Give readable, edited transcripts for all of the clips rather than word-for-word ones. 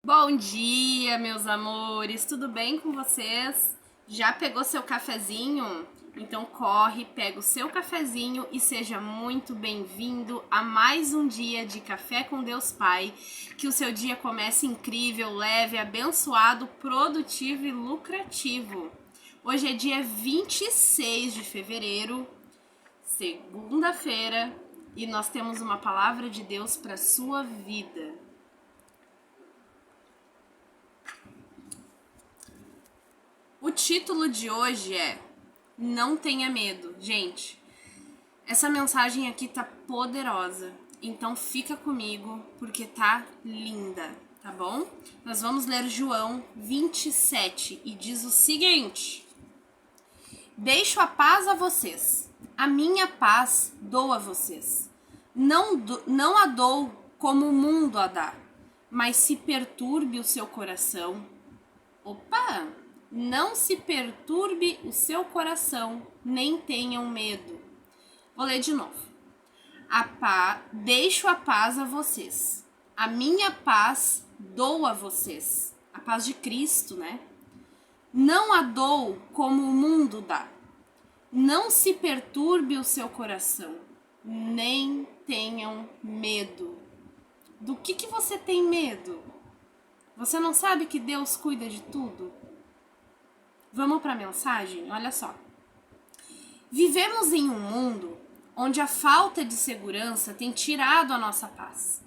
Bom dia, meus amores, tudo bem com vocês? Já pegou seu cafezinho? Então corre, pega o seu cafezinho e seja muito bem-vindo a mais um dia de Café com Deus Pai. Que o seu dia comece incrível, leve, abençoado, produtivo e lucrativo. Hoje é dia 26 de fevereiro, segunda-feira, e nós temos uma palavra de Deus para sua vida. O título de hoje é Não Tenha Medo. Gente, essa mensagem aqui tá poderosa, então fica comigo porque tá linda, tá bom? Nós vamos ler João 27 e diz o seguinte: Deixo a paz a vocês, a minha paz dou a vocês. Não a dou como o mundo a dá, mas se perturbe o seu coração. Opa! Não se perturbe o seu coração, nem tenham medo. Vou ler de novo. Deixo a paz a vocês. A minha paz dou a vocês. A paz de Cristo, né? Não a dou como o mundo dá. Não se perturbe o seu coração, nem tenham medo. Do que você tem medo? Você não sabe que Deus cuida de tudo? Vamos para a mensagem? Olha só. Vivemos em um mundo onde a falta de segurança tem tirado a nossa paz.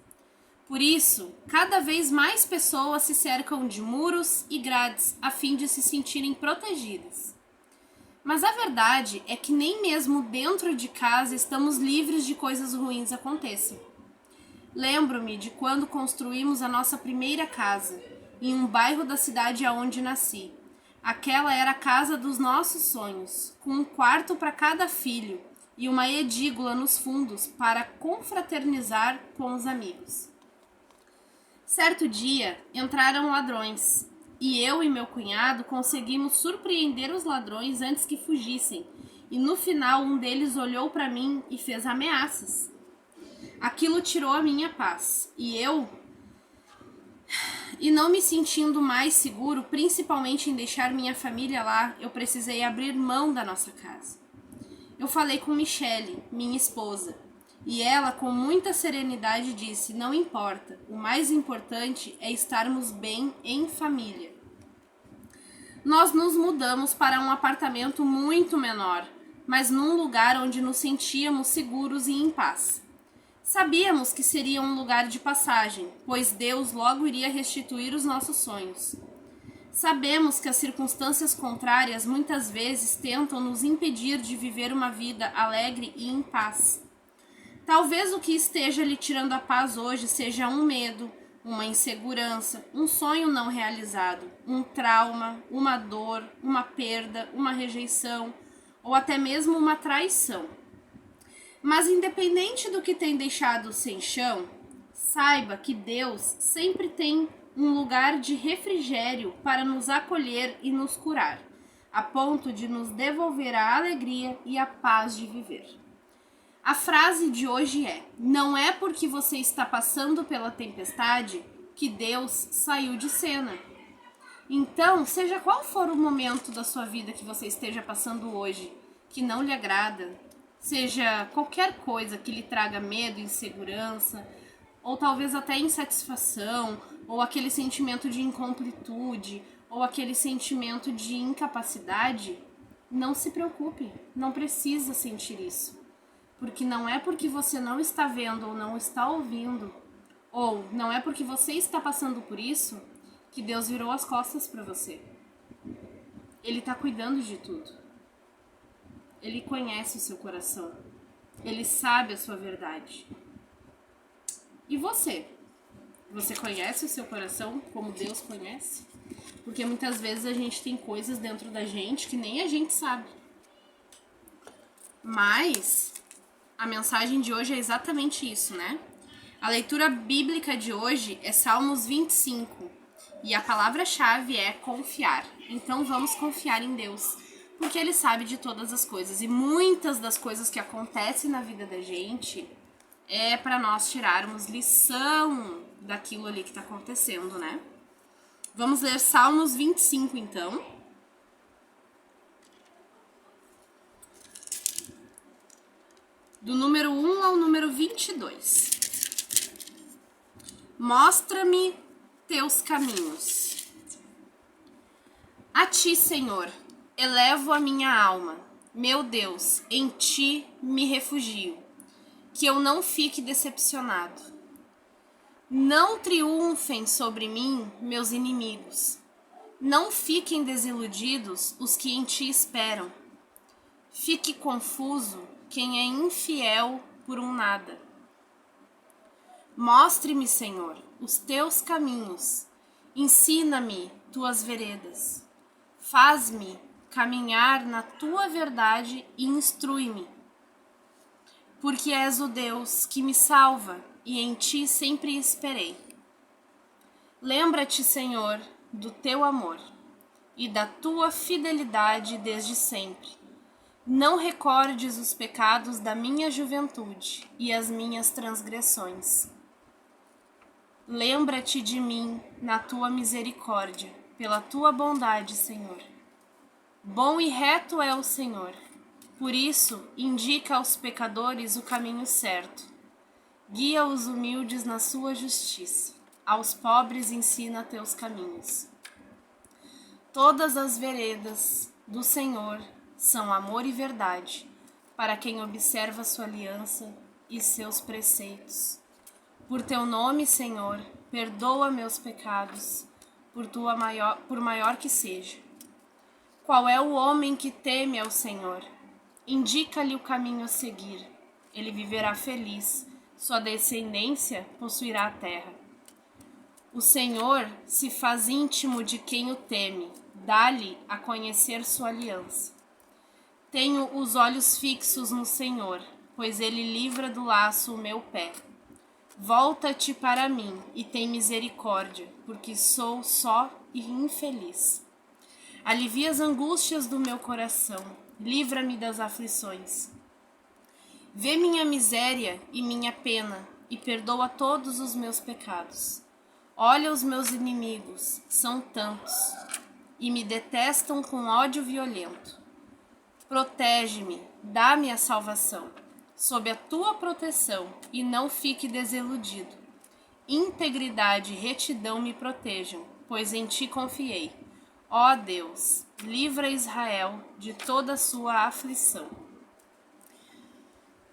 Por isso, cada vez mais pessoas se cercam de muros e grades a fim de se sentirem protegidas. Mas a verdade é que nem mesmo dentro de casa estamos livres de coisas ruins aconteçam. Lembro-me de quando construímos a nossa primeira casa, em um bairro da cidade aonde nasci. Aquela era a casa dos nossos sonhos, com um quarto para cada filho e uma edícula nos fundos para confraternizar com os amigos. Certo dia, entraram ladrões, e eu e meu cunhado conseguimos surpreender os ladrões antes que fugissem, e no final um deles olhou para mim e fez ameaças. Aquilo tirou a minha paz, e não me sentindo mais seguro, principalmente em deixar minha família lá, eu precisei abrir mão da nossa casa. Eu falei com Michele, minha esposa, e ela com muita serenidade disse: não importa, o mais importante é estarmos bem em família. Nós nos mudamos para um apartamento muito menor, mas num lugar onde nos sentíamos seguros e em paz. Sabíamos que seria um lugar de passagem, pois Deus logo iria restituir os nossos sonhos. Sabemos que as circunstâncias contrárias muitas vezes tentam nos impedir de viver uma vida alegre e em paz. Talvez o que esteja lhe tirando a paz hoje seja um medo, uma insegurança, um sonho não realizado, um trauma, uma dor, uma perda, uma rejeição ou até mesmo uma traição. Mas independente do que tem deixado sem chão, saiba que Deus sempre tem um lugar de refrigério para nos acolher e nos curar, a ponto de nos devolver a alegria e a paz de viver. A frase de hoje é: não é porque você está passando pela tempestade que Deus saiu de cena. Então, seja qual for o momento da sua vida que você esteja passando hoje, que não lhe agrada, seja qualquer coisa que lhe traga medo, insegurança, ou talvez até insatisfação, ou aquele sentimento de incompletude, ou aquele sentimento de incapacidade, não se preocupe, não precisa sentir isso. Porque não é porque você não está vendo ou não está ouvindo, ou não é porque você está passando por isso, que Deus virou as costas para você. Ele está cuidando de tudo. Ele conhece o seu coração. Ele sabe a sua verdade. E você? Você conhece o seu coração como Deus conhece? Porque muitas vezes a gente tem coisas dentro da gente que nem a gente sabe. Mas a mensagem de hoje é exatamente isso, né? A leitura bíblica de hoje é Salmos 25. E a palavra-chave é confiar. Então vamos confiar em Deus, porque Ele sabe de todas as coisas. E muitas das coisas que acontecem na vida da gente é para nós tirarmos lição daquilo ali que está acontecendo, né? Vamos ler Salmos 25, então. Do número 1 ao número 22. Mostra-me teus caminhos. A ti, Senhor, elevo a minha alma. Meu Deus, em ti me refugio. Que eu não fique decepcionado. Não triunfem sobre mim meus inimigos. Não fiquem desiludidos os que em ti esperam. Fique confuso quem é infiel por um nada. Mostre-me, Senhor, os teus caminhos. Ensina-me tuas veredas. Faz-me caminhar na tua verdade e instrui-me. Porque és o Deus que me salva e em ti sempre esperei. Lembra-te, Senhor, do teu amor e da tua fidelidade desde sempre. Não recordes os pecados da minha juventude e as minhas transgressões. Lembra-te de mim na tua misericórdia, pela tua bondade, Senhor. Bom e reto é o Senhor, por isso indica aos pecadores o caminho certo. Guia os humildes na sua justiça, aos pobres ensina teus caminhos. Todas as veredas do Senhor são amor e verdade, para quem observa sua aliança e seus preceitos. Por teu nome, Senhor, perdoa meus pecados, por maior que seja. Qual é o homem que teme ao Senhor? Indica-lhe o caminho a seguir. Ele viverá feliz, sua descendência possuirá a terra. O Senhor se faz íntimo de quem o teme, dá-lhe a conhecer sua aliança. Tenho os olhos fixos no Senhor, pois ele livra do laço o meu pé. Volta-te para mim e tem misericórdia, porque sou só e infeliz. Alivia as angústias do meu coração, livra-me das aflições. Vê minha miséria e minha pena e perdoa todos os meus pecados. Olha os meus inimigos, são tantos, e me detestam com ódio violento. Protege-me, dá-me a salvação, sob a tua proteção, e não fique desiludido. Integridade e retidão me protejam, pois em ti confiei. Ó Deus, livra Israel de toda a sua aflição.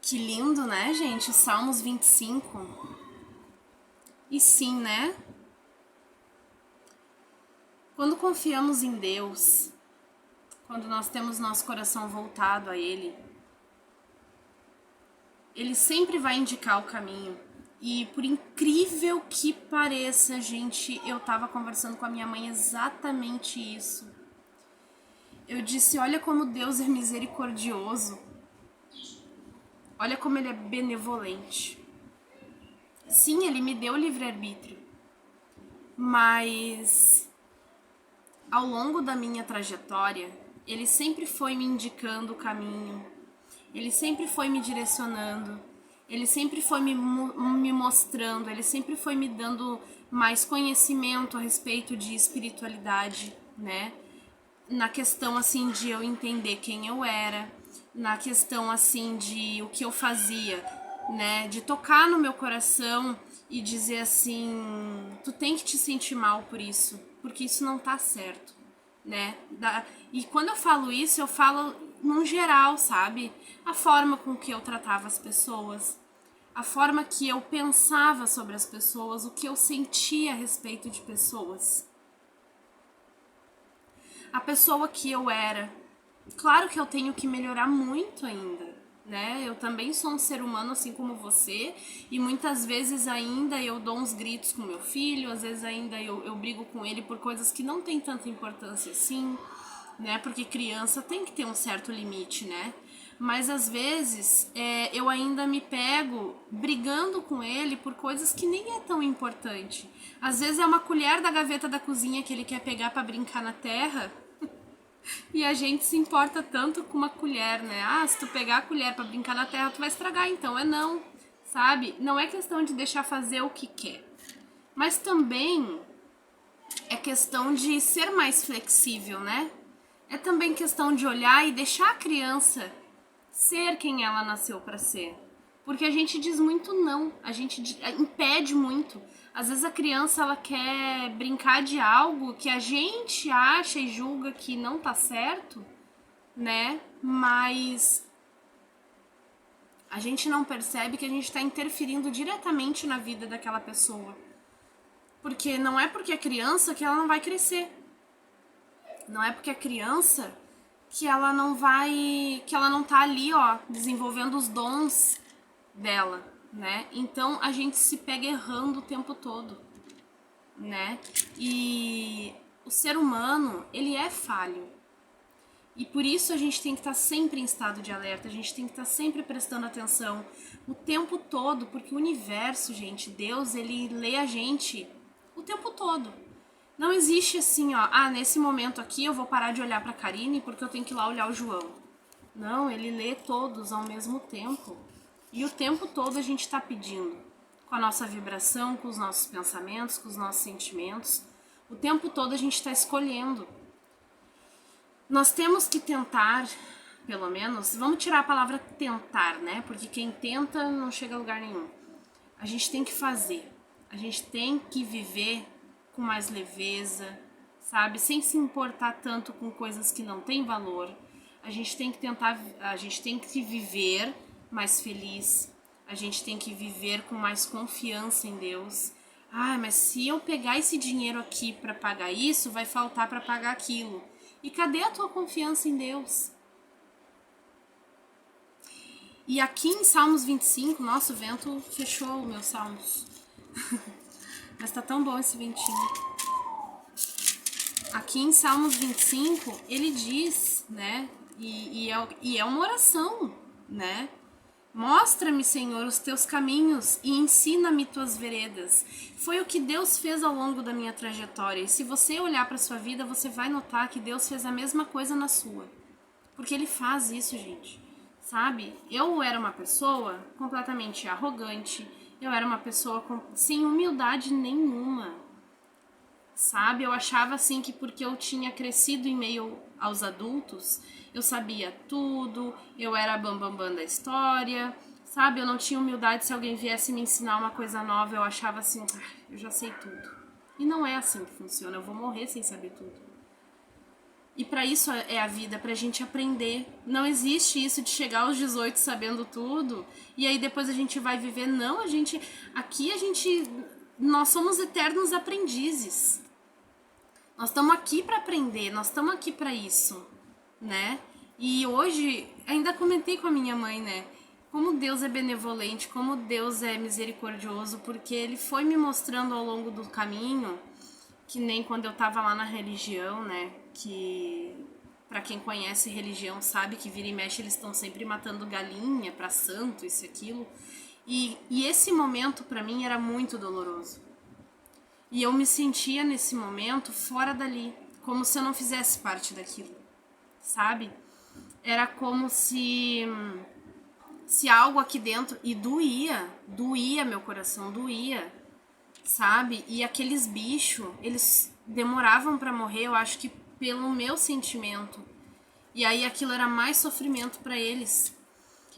Que lindo, né, gente? Salmos 25. E sim, né? Quando confiamos em Deus, quando nós temos nosso coração voltado a Ele, Ele sempre vai indicar o caminho. E por incrível que pareça, gente, eu tava conversando com a minha mãe exatamente isso. Eu disse, olha como Deus é misericordioso. Olha como Ele é benevolente. Sim, Ele me deu livre-arbítrio. Mas ao longo da minha trajetória, Ele sempre foi me indicando o caminho. Ele sempre foi me direcionando. Ele sempre foi me mostrando. Ele sempre foi me dando mais conhecimento a respeito de espiritualidade, né? Na questão, assim, de eu entender quem eu era. Na questão, assim, de o que eu fazia, né? De tocar no meu coração e dizer assim, tu tem que te sentir mal por isso, porque isso não tá certo, né? E quando eu falo isso, eu falo num geral, sabe? A forma com que eu tratava as pessoas, a forma que eu pensava sobre as pessoas, o que eu sentia a respeito de pessoas. A pessoa que eu era. Claro que eu tenho que melhorar muito ainda, né? Eu também sou um ser humano assim como você, e muitas vezes ainda eu dou uns gritos com meu filho, às vezes ainda eu brigo com ele por coisas que não tem tanta importância assim, né? Porque criança tem que ter um certo limite, né? Mas às vezes eu ainda me pego brigando com ele por coisas que nem é tão importante. Às vezes é uma colher da gaveta da cozinha que ele quer pegar para brincar na terra. E a gente se importa tanto com uma colher, né? Ah, se tu pegar a colher pra brincar na terra, tu vai estragar. Então não, sabe? Não é questão de deixar fazer o que quer. Mas também questão de ser mais flexível, né? É também questão de olhar e deixar a criança ser quem ela nasceu para ser. Porque a gente diz muito não, a gente impede muito. Às vezes a criança ela quer brincar de algo que a gente acha e julga que não tá certo, né? Mas a gente não percebe que a gente está interferindo diretamente na vida daquela pessoa. Porque não é porque é criança que ela não vai crescer. Não é porque é criança que ela não vai, que ela não tá ali, ó, desenvolvendo os dons dela, né? Então a gente se pega errando o tempo todo, né? E o ser humano, ele é falho. E por isso a gente tem que estar sempre em estado de alerta, a gente tem que estar sempre prestando atenção o tempo todo, porque o universo, gente, Deus, ele lê a gente o tempo todo. Não existe assim, ó, nesse momento aqui eu vou parar de olhar pra Karine porque eu tenho que ir lá olhar o João. Não, ele lê todos ao mesmo tempo. E o tempo todo a gente tá pedindo, com a nossa vibração, com os nossos pensamentos, com os nossos sentimentos. O tempo todo a gente tá escolhendo. Nós temos que tentar, pelo menos, vamos tirar a palavra tentar, né? Porque quem tenta não chega a lugar nenhum. A gente tem que fazer, a gente tem que viver com mais leveza, sabe? Sem se importar tanto com coisas que não têm valor. A gente tem que tentar, a gente tem que viver mais feliz. A gente tem que viver com mais confiança em Deus. Mas se eu pegar esse dinheiro aqui para pagar isso, vai faltar para pagar aquilo. E cadê a tua confiança em Deus? E aqui em Salmos 25, nossa, o vento fechou os meus salmos. Mas tá tão bom esse ventinho. Aqui em Salmos 25, ele diz, né? E é uma oração, né? Mostra-me, Senhor, os teus caminhos e ensina-me tuas veredas. Foi o que Deus fez ao longo da minha trajetória. E se você olhar para sua vida, você vai notar que Deus fez a mesma coisa na sua. Porque Ele faz isso, gente. Sabe? Eu era uma pessoa completamente arrogante. Eu era uma pessoa sem humildade nenhuma. Sabe? Eu achava assim que porque eu tinha crescido em meio aos adultos, eu sabia tudo, eu era a bambambam da história, sabe? Eu não tinha humildade. Se alguém viesse me ensinar uma coisa nova, eu achava assim, eu já sei tudo. E não é assim que funciona, eu vou morrer sem saber tudo. E pra isso é a vida, pra gente aprender. Não existe isso de chegar aos 18 sabendo tudo, e aí depois a gente vai viver. Não, nós somos eternos aprendizes. Nós estamos aqui para aprender, nós estamos aqui para isso, né? E hoje, ainda comentei com a minha mãe, né? Como Deus é benevolente, como Deus é misericordioso, porque Ele foi me mostrando ao longo do caminho, que nem quando eu tava lá na religião, né? Que, pra quem conhece religião, sabe que vira e mexe eles estão sempre matando galinha pra santo, isso e aquilo. E esse momento pra mim era muito doloroso. E eu me sentia nesse momento fora dali, como se eu não fizesse parte daquilo, sabe? Era como se algo aqui dentro, e doía meu coração, doía, sabe? E aqueles bichos, eles demoravam pra morrer, eu acho que pelo meu sentimento. E aí aquilo era mais sofrimento pra eles.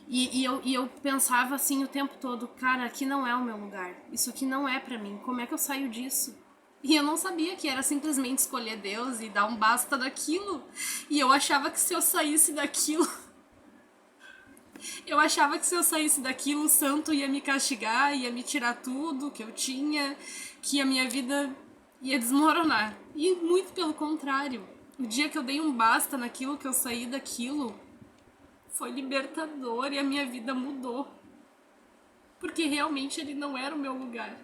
E eu pensava assim o tempo todo, cara, aqui não é o meu lugar, isso aqui não é pra mim, como é que eu saio disso? E eu não sabia que era simplesmente escolher Deus e dar um basta daquilo. E eu achava que se eu saísse daquilo, o santo ia me castigar, ia me tirar tudo que eu tinha, que a minha vida ia desmoronar. E muito pelo contrário, o dia que eu dei um basta naquilo, que eu saí daquilo, foi libertador e a minha vida mudou. Porque realmente ele não era o meu lugar.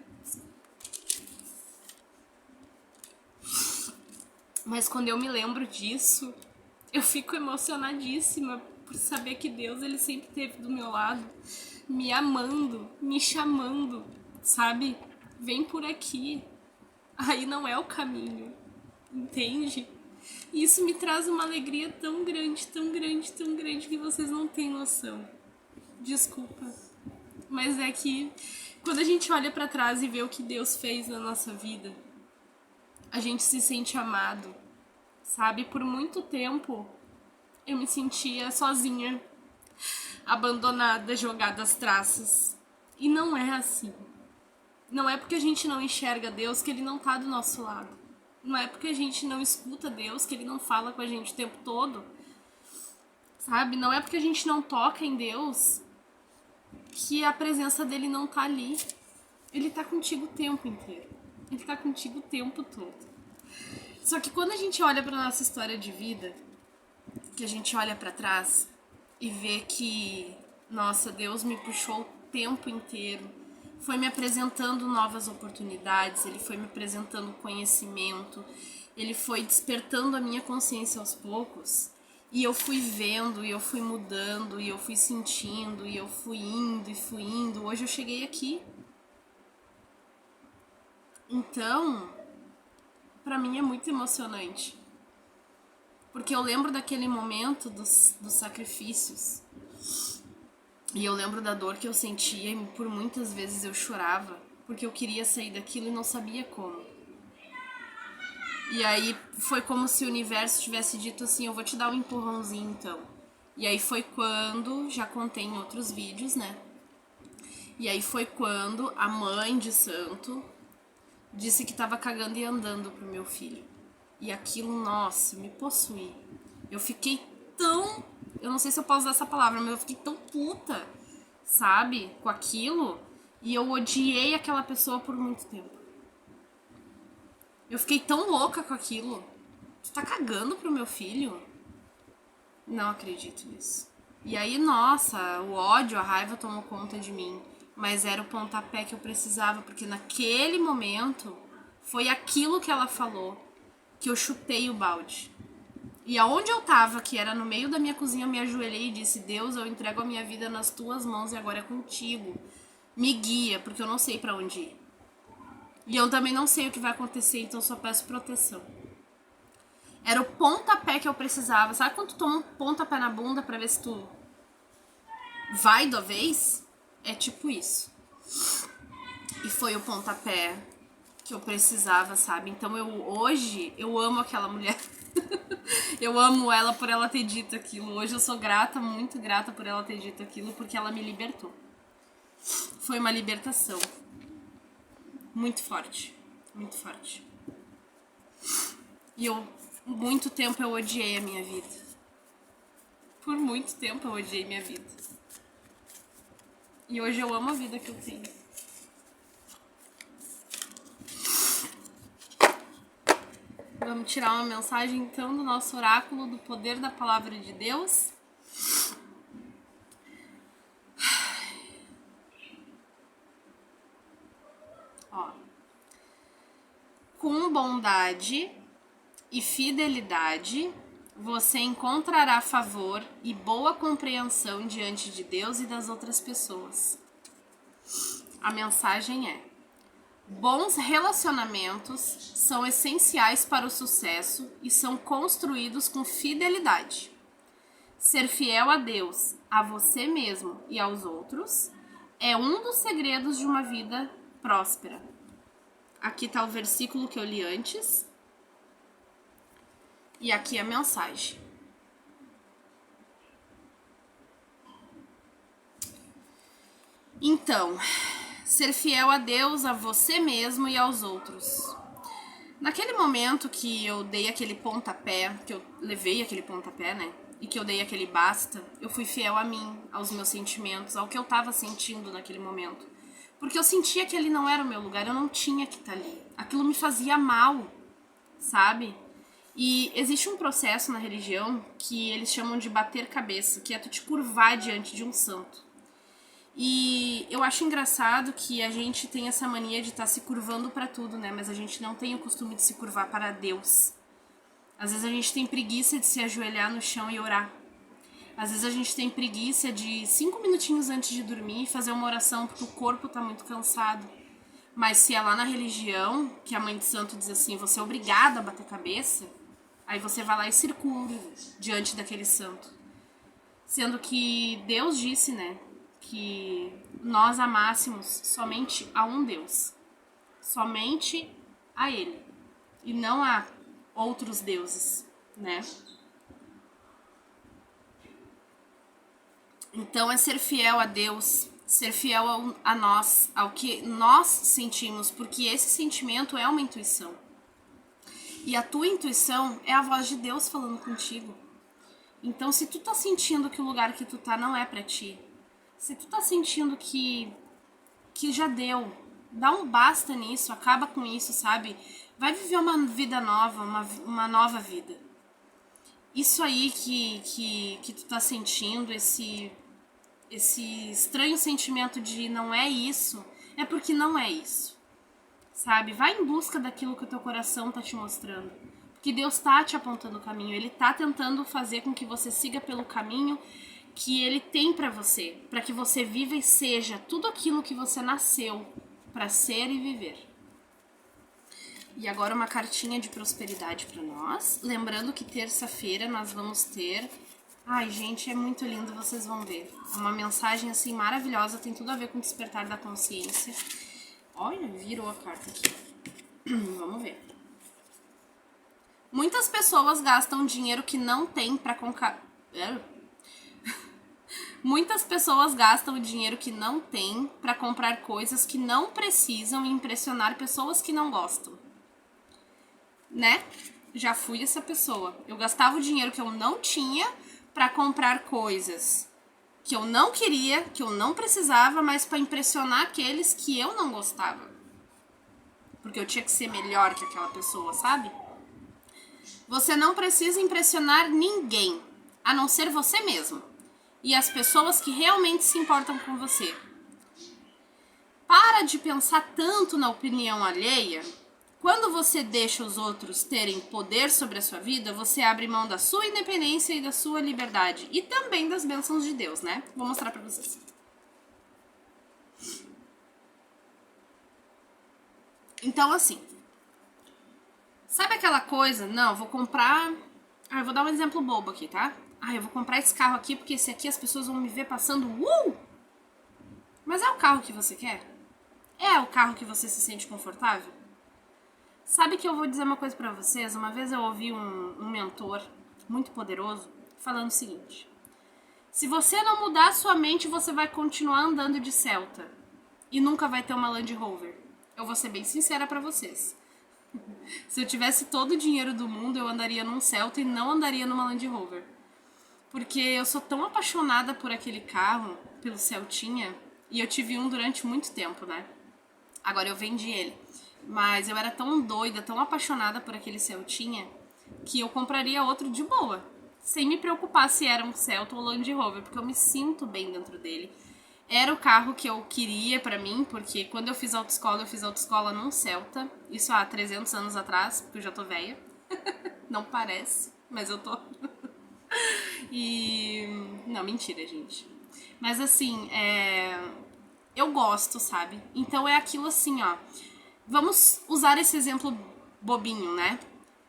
Mas quando eu me lembro disso, eu fico emocionadíssima por saber que Deus, ele sempre esteve do meu lado, me amando, me chamando, sabe? Vem por aqui. Aí não é o caminho, entende? E isso me traz uma alegria tão grande, tão grande, tão grande que vocês não têm noção. Desculpa. Mas é que quando a gente olha pra trás e vê o que Deus fez na nossa vida, a gente se sente amado, sabe? Por muito tempo eu me sentia sozinha, abandonada, jogada às traças. E não é assim. Não é porque a gente não enxerga Deus que Ele não tá do nosso lado. Não é porque a gente não escuta Deus que Ele não fala com a gente o tempo todo. Sabe? Não é porque a gente não toca em Deus que a presença dele não tá ali. Ele tá contigo o tempo inteiro. Ele tá contigo o tempo todo. Só que quando a gente olha pra nossa história de vida, que a gente olha pra trás e vê que, nossa, Deus me puxou o tempo inteiro, foi me apresentando novas oportunidades, Ele foi me apresentando conhecimento, Ele foi despertando a minha consciência aos poucos, e eu fui vendo, e eu fui mudando, e eu fui sentindo, e eu fui indo, e fui indo. Hoje eu cheguei aqui. Então, pra mim é muito emocionante. Porque eu lembro daquele momento dos sacrifícios. E eu lembro da dor que eu sentia e por muitas vezes eu chorava. Porque eu queria sair daquilo e não sabia como. E aí foi como se o universo tivesse dito assim, eu vou te dar um empurrãozinho então. E aí foi quando, já contei em outros vídeos, né? E aí foi quando a mãe de santo disse que tava cagando e andando pro meu filho. E aquilo, nossa, me possuí. Eu fiquei tão... Eu não sei se eu posso usar essa palavra, mas eu fiquei tão puta, sabe? Com aquilo. E eu odiei aquela pessoa por muito tempo. Eu fiquei tão louca com aquilo. Tu tá cagando pro meu filho? Não acredito nisso. E aí, nossa, o ódio, a raiva tomou conta de mim. Mas era o pontapé que eu precisava, porque naquele momento foi aquilo que ela falou que eu chutei o balde. E aonde eu tava, que era no meio da minha cozinha, eu me ajoelhei e disse: Deus, eu entrego a minha vida nas tuas mãos e agora é contigo. Me guia, porque eu não sei pra onde ir. E eu também não sei o que vai acontecer, então só peço proteção. Era o pontapé que eu precisava. Sabe quando tu toma um pontapé na bunda pra ver se tu vai da vez? É tipo isso. E foi o pontapé que eu precisava, sabe? Então hoje eu amo aquela mulher. Eu amo ela por ela ter dito aquilo. Hoje eu sou grata, muito grata por ela ter dito aquilo, porque ela me libertou. Foi uma libertação. Muito forte. Muito forte. E muito tempo eu odiei a minha vida. Por muito tempo eu odiei minha vida. E hoje eu amo a vida que eu tenho. Vamos tirar uma mensagem então do nosso oráculo do poder da palavra de Deus. Ó. Com bondade e fidelidade, você encontrará favor e boa compreensão diante de Deus e das outras pessoas. A mensagem é: bons relacionamentos são essenciais para o sucesso e são construídos com fidelidade. Ser fiel a Deus, a você mesmo e aos outros é um dos segredos de uma vida próspera. Aqui está o versículo que eu li antes. E aqui a mensagem. Então, ser fiel a Deus, a você mesmo e aos outros. Naquele momento que eu dei aquele pontapé, que eu levei aquele pontapé, né? E que eu dei aquele basta, eu fui fiel a mim, aos meus sentimentos, ao que eu tava sentindo naquele momento. Porque eu sentia que ali não era o meu lugar, eu não tinha que estar ali. Aquilo me fazia mal, sabe? E existe um processo na religião que eles chamam de bater cabeça, que é tu te curvar diante de um santo. E eu acho engraçado que a gente tem essa mania de estar se curvando para tudo, né? Mas a gente não tem o costume de se curvar para Deus. Às vezes a gente tem preguiça de se ajoelhar no chão e orar. Às vezes a gente tem preguiça de 5 minutinhos antes de dormir fazer uma oração porque o corpo tá muito cansado. Mas se é lá na religião, que a mãe de santo diz assim, você é obrigado a bater cabeça, aí você vai lá e circula diante daquele santo. Sendo que Deus disse, né, que nós amássemos somente a um Deus. Somente a Ele. e não a outros deuses, né? Então é ser fiel a Deus, ser fiel a nós, ao que nós sentimos, porque esse sentimento é uma intuição. E a tua intuição é a voz de Deus falando contigo. Então, se tu tá sentindo que o lugar que tu tá não é pra ti, se tu tá sentindo que já deu, dá um basta nisso, acaba com isso, sabe? Vai viver uma vida nova, uma nova vida. Isso aí que tu tá sentindo, esse estranho sentimento de não é isso, é porque não é isso, sabe? Vai em busca daquilo que o teu coração tá te mostrando, porque Deus tá te apontando o caminho, Ele tá tentando fazer com que você siga pelo caminho que Ele tem pra você, pra que você viva e seja tudo aquilo que você nasceu pra ser e viver. E agora uma cartinha de prosperidade pra nós, lembrando que terça-feira nós vamos ter... Ai, gente, é muito lindo, vocês vão ver. É uma mensagem, assim, maravilhosa, tem tudo a ver com o despertar da consciência. Olha, virou a carta aqui. Vamos ver. Muitas pessoas gastam dinheiro que não tem pra Muitas pessoas gastam o dinheiro que não tem pra comprar coisas que não precisam e impressionar pessoas que não gostam. Né? Já fui essa pessoa. Eu gastava o dinheiro que eu não tinha para comprar coisas que eu não queria, que eu não precisava, mas para impressionar aqueles que eu não gostava. Porque eu tinha que ser melhor que aquela pessoa, sabe? Você não precisa impressionar ninguém, a não ser você mesmo. E as pessoas que realmente se importam com você. Para de pensar tanto na opinião alheia. Quando você deixa os outros terem poder sobre a sua vida, você abre mão da sua independência e da sua liberdade. E também das bênçãos de Deus, né? Vou mostrar pra vocês. Então, assim. Sabe aquela coisa? Não, vou comprar... eu vou dar um exemplo bobo aqui, tá? Eu vou comprar esse carro aqui porque esse aqui as pessoas vão me ver passando... Mas é o carro que você quer? É o carro que você se sente confortável? Sabe que eu vou dizer uma coisa pra vocês? Uma vez eu ouvi um mentor muito poderoso falando o seguinte: se você não mudar sua mente, você vai continuar andando de Celta e nunca vai ter uma Land Rover. Eu vou ser bem sincera pra vocês. Se eu tivesse todo o dinheiro do mundo, eu andaria num Celta e não andaria numa Land Rover. Porque eu sou tão apaixonada por aquele carro, pelo Celtinha, e eu tive um durante muito tempo, né? Agora eu vendi ele. Mas eu era tão doida, tão apaixonada por aquele Celtinha, que eu compraria outro de boa, sem me preocupar se era um Celta ou Land Rover, porque eu me sinto bem dentro dele. Era o carro que eu queria pra mim, porque quando eu fiz autoescola num Celta, isso há 300 anos atrás, porque eu já tô velha. Não parece, mas eu tô. E... não, mentira, gente. Mas assim, eu gosto, sabe? Então é aquilo assim, ó. Vamos usar esse exemplo bobinho, né?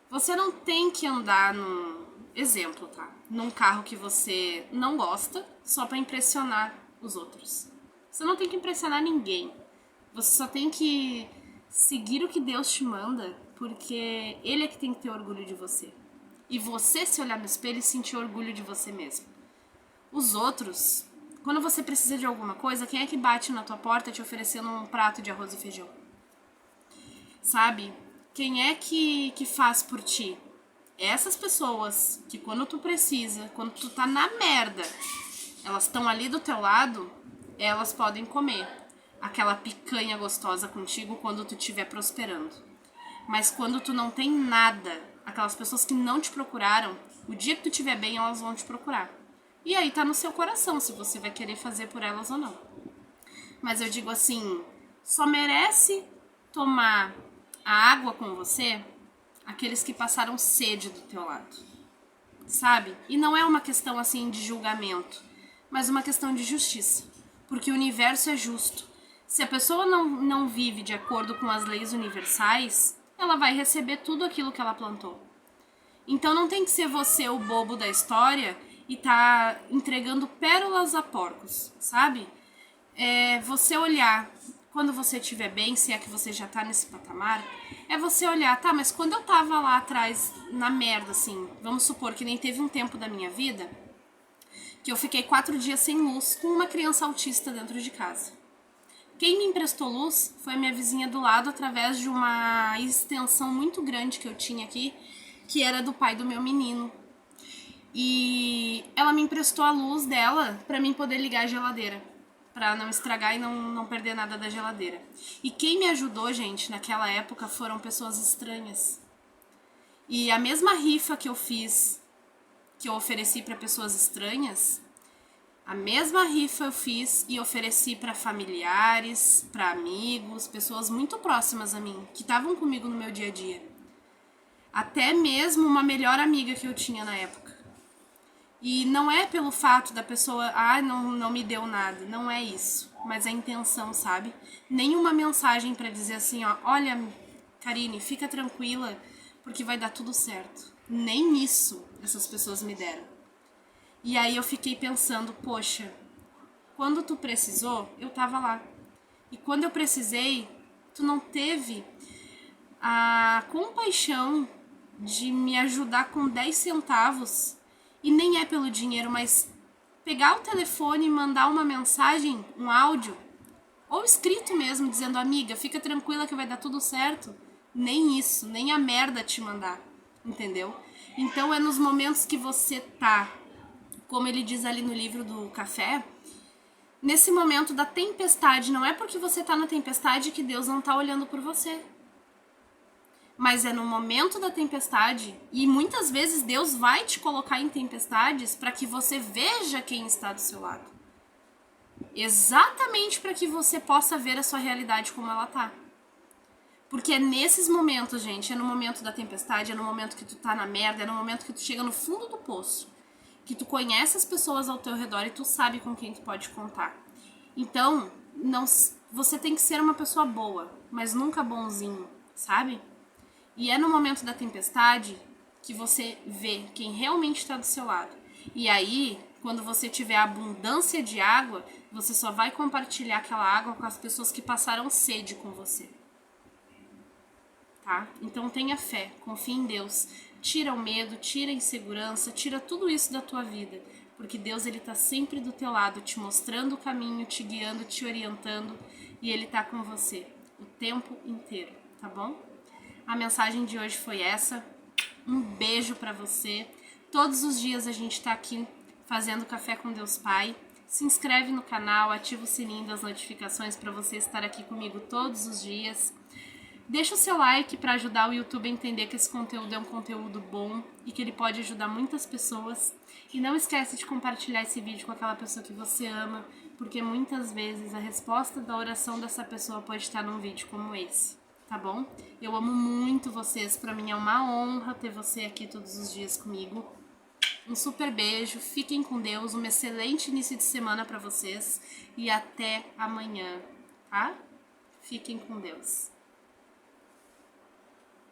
Você não tem que andar num... exemplo, tá? Num carro que você não gosta só pra impressionar os outros. Você não tem que impressionar ninguém. Você só tem que seguir o que Deus te manda, porque Ele é que tem que ter orgulho de você. E você se olhar no espelho e sentir orgulho de você mesmo. Os outros, quando você precisa de alguma coisa, quem é que bate na tua porta te oferecendo um prato de arroz e feijão? Sabe? Quem é que faz por ti? Essas pessoas que quando tu precisa, quando tu tá na merda, elas estão ali do teu lado, elas podem comer aquela picanha gostosa contigo quando tu estiver prosperando. Mas quando tu não tem nada, aquelas pessoas que não te procuraram, o dia que tu estiver bem, elas vão te procurar. E aí tá no seu coração se você vai querer fazer por elas ou não. Mas eu digo assim, só merece tomar a água com você aqueles que passaram sede do teu lado, sabe? E não é uma questão assim de julgamento, mas uma questão de justiça, porque o universo é justo. Se a pessoa não vive de acordo com as leis universais, ela vai receber tudo aquilo que ela plantou. Então não tem que ser você o bobo da história e entregando pérolas a porcos, sabe? Você olhar quando você estiver bem, se é que você já tá nesse patamar, é você olhar, tá, mas quando eu tava lá atrás, na merda, assim, vamos supor que nem teve um tempo da minha vida que eu fiquei 4 dias sem luz com uma criança autista dentro de casa. Quem me emprestou luz foi a minha vizinha do lado, através de uma extensão muito grande que eu tinha aqui, que era do pai do meu menino. E ela me emprestou a luz dela pra mim poder ligar a geladeira, pra não estragar e não perder nada da geladeira. E quem me ajudou, gente, naquela época foram pessoas estranhas. E a mesma rifa que eu fiz, que eu ofereci pra pessoas estranhas, a mesma rifa eu fiz e ofereci para familiares, para amigos, pessoas muito próximas a mim, que estavam comigo no meu dia a dia. Até mesmo uma melhor amiga que eu tinha na época. E não é pelo fato da pessoa, não me deu nada, não é isso. Mas a intenção, sabe? Nenhuma mensagem para dizer assim, ó, olha, Karine, fica tranquila, porque vai dar tudo certo. Nem isso essas pessoas me deram. E aí eu fiquei pensando, poxa, quando tu precisou, eu tava lá. E quando eu precisei, tu não teve a compaixão de me ajudar com 10 centavos. E nem é pelo dinheiro, mas pegar o telefone e mandar uma mensagem, um áudio, ou escrito mesmo, dizendo, amiga, fica tranquila que vai dar tudo certo. Nem isso, nem a merda te mandar, entendeu? Então é nos momentos que você tá, como ele diz ali no livro do café, nesse momento da tempestade, não é porque você tá na tempestade que Deus não tá olhando por você. Mas é no momento da tempestade, e muitas vezes Deus vai te colocar em tempestades para que você veja quem está do seu lado. Exatamente para que você possa ver a sua realidade como ela tá. Porque é nesses momentos, gente, é no momento da tempestade, é no momento que tu tá na merda, é no momento que tu chega no fundo do poço, que tu conhece as pessoas ao teu redor e tu sabe com quem tu pode contar. Então, você tem que ser uma pessoa boa, mas nunca bonzinho, sabe? E é no momento da tempestade que você vê quem realmente está do seu lado. E aí, quando você tiver abundância de água, você só vai compartilhar aquela água com as pessoas que passaram sede com você. Tá? Então tenha fé, confie em Deus. Tira o medo, tira a insegurança, tira tudo isso da tua vida. Porque Deus, ele tá sempre do teu lado, te mostrando o caminho, te guiando, te orientando. E ele tá com você o tempo inteiro, tá bom? A mensagem de hoje foi essa. Um beijo pra você. Todos os dias a gente tá aqui fazendo Café com Deus Pai. Se inscreve no canal, ativa o sininho das notificações para você estar aqui comigo todos os dias. Deixa o seu like para ajudar o YouTube a entender que esse conteúdo é um conteúdo bom e que ele pode ajudar muitas pessoas. E não esquece de compartilhar esse vídeo com aquela pessoa que você ama, porque muitas vezes a resposta da oração dessa pessoa pode estar num vídeo como esse, tá bom? Eu amo muito vocês, para mim é uma honra ter você aqui todos os dias comigo. Um super beijo, fiquem com Deus, um excelente início de semana para vocês e até amanhã, tá? Fiquem com Deus.